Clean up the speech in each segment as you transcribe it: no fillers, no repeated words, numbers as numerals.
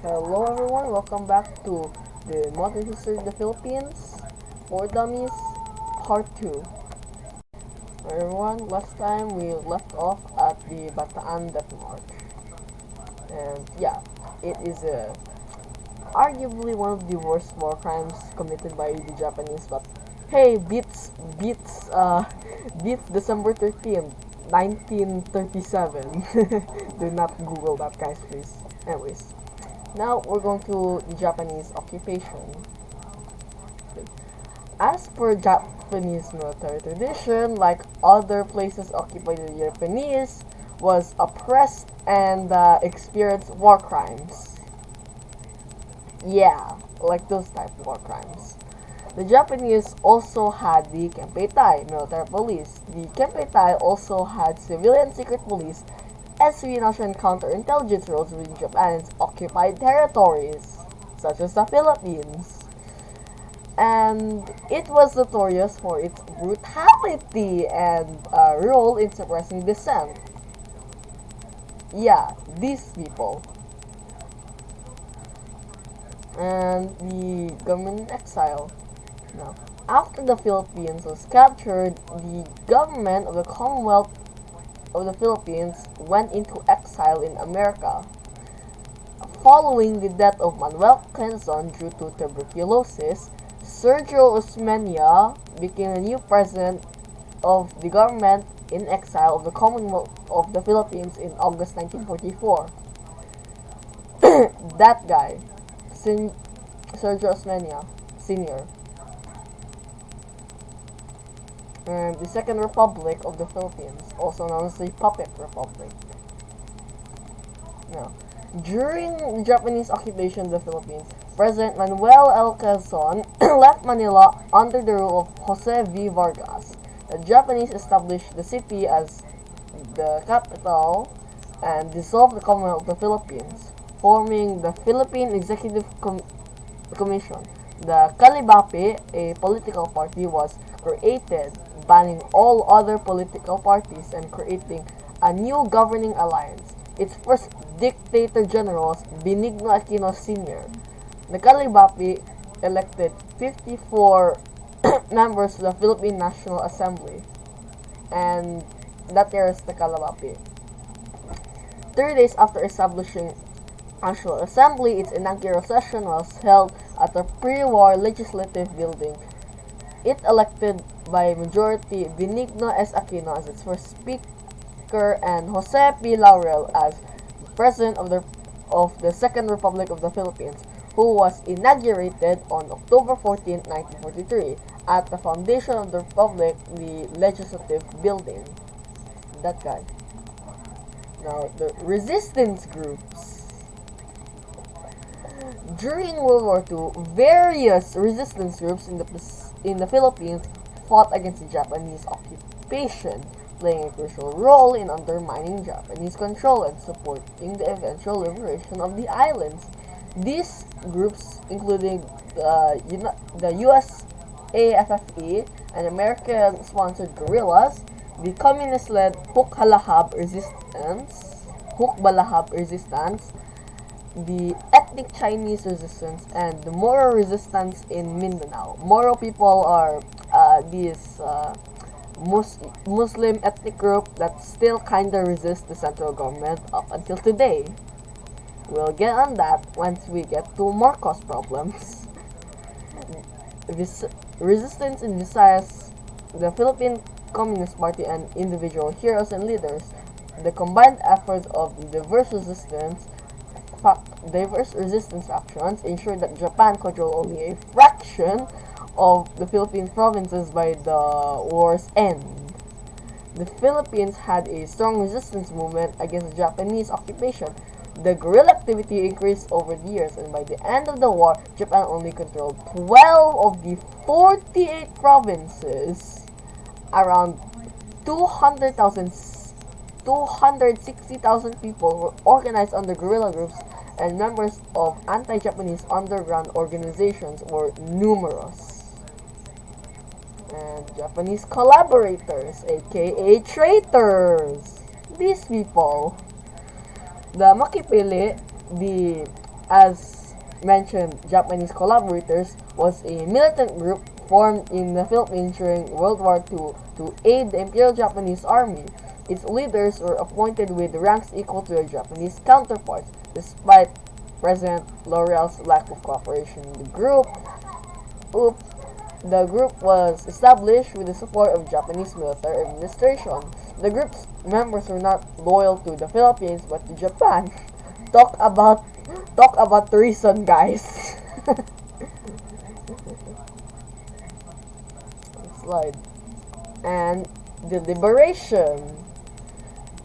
Hello everyone, welcome back to the Modern History of the Philippines for Dummies Part 2. Everyone, last time we left off at the Bataan Death March. And yeah, it is arguably one of the worst war crimes committed by the Japanese, but hey, beats December 13th, 1937. Do not Google that, guys, please. Anyways, now we're going to the Japanese occupation. As per Japanese military tradition, like other places occupied by the Japanese, was oppressed and experienced war crimes. Yeah, like those type of war crimes. The Japanese also had the Kempeitai military police. The Kempeitai also had civilian secret police, espionage and counterintelligence roles within Japan's occupied territories, such as the Philippines. And it was notorious for its brutality and role in suppressing dissent. Yeah, these people. And the government in exile. Now, after the Philippines was captured, the government of the Commonwealth of the Philippines went into exile in America. Following the death of Manuel Quezon due to tuberculosis, Sergio Osmeña became the new president of the government in exile of the Commonwealth of the Philippines in August 1944. That guy, Sergio Osmeña Sr. And the Second Republic of the Philippines, also known as the Puppet Republic. Now, during the Japanese occupation of the Philippines, President Manuel L. Quezon left Manila under the rule of Jose V. Vargas. The Japanese established the city as the capital and dissolved the Commonwealth of the Philippines, forming the Philippine Executive Commission. The Kalibapi, a political party, was created, banning all other political parties and creating a new governing alliance. Its first dictator general was Benigno Aquino Sr. The Kalibapi elected 54 members to the Philippine National Assembly, and that year is the Kalibapi. 3 days after establishing National Assembly, its inaugural session was held at the pre-war legislative building. It elected by majority Benigno S. Aquino as its first speaker and Jose P. Laurel as president of the Second Republic of the Philippines, who was inaugurated on October 14, 1943 at the foundation of the Republic, the legislative building. That guy. Now, the resistance groups. During World War II, various resistance groups in the Philippines fought against the Japanese occupation, playing a crucial role in undermining Japanese control and supporting the eventual liberation of the islands. These groups, including the USAFFE and American-sponsored guerrillas, the communist-led Hukbalahap Resistance, the ethnic Chinese resistance, and the Moro resistance in Mindanao. Moro people are these Muslim ethnic group that still kinda resist the central government up until today. We'll get on that once we get to Marcos problems. Resistance in Visayas, the Philippine Communist Party, and individual heroes and leaders. The combined efforts of diverse resistance factions ensured that Japan controlled only a fraction of the Philippine provinces by the war's end. The Philippines had a strong resistance movement against Japanese occupation. The guerrilla activity increased over the years, and by the end of the war, Japan only controlled 12 of the 48 provinces. Around 260,000 people were organized under guerrilla groups, and members of anti-Japanese underground organizations were numerous. And Japanese collaborators, aka traitors. These people, the Makipili, the as mentioned, Japanese collaborators, was a militant group formed in the Philippines during World War II to aid the Imperial Japanese Army. Its leaders were appointed with ranks equal to their Japanese counterparts, despite President Laurel's lack of cooperation. The group was established with the support of Japanese military administration. The group's members were not loyal to the Philippines but to Japan. Talk about treason, guys. Slide. And the liberation.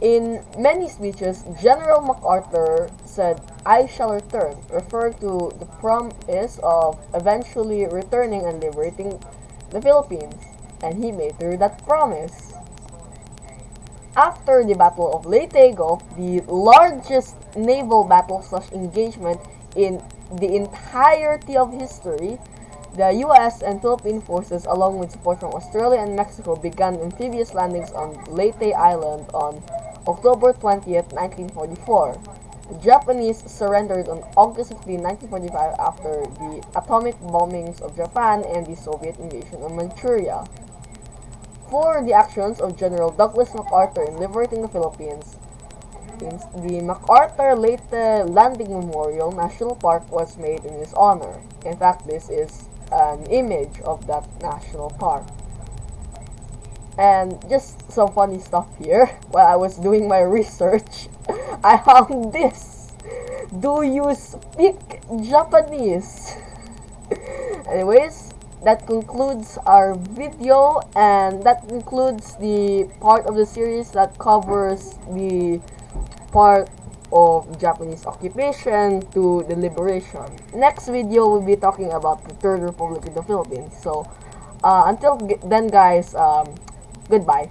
In many speeches, General MacArthur said, "I shall return," referring to the promise of eventually returning and liberating the Philippines, and he made through that promise. After the Battle of Leyte Gulf, the largest naval battle/engagement in the entirety of history, the U.S. and Philippine forces, along with support from Australia and Mexico, began amphibious landings on Leyte Island on October 20th, 1944. The Japanese surrendered on August 15, 1945 after the atomic bombings of Japan and the Soviet invasion of Manchuria. For the actions of General Douglas MacArthur in liberating the Philippines, the MacArthur Leyte Landing Memorial National Park was made in his honor. In fact, this is an image of that national park. And just some funny stuff here. While I was doing my research, I found this. Do you speak Japanese? Anyways, that concludes our video, and that concludes the part of the series that covers the part of Japanese occupation to the liberation. Next video, we'll be talking about the Third Republic of the Philippines. So, until then, guys, goodbye.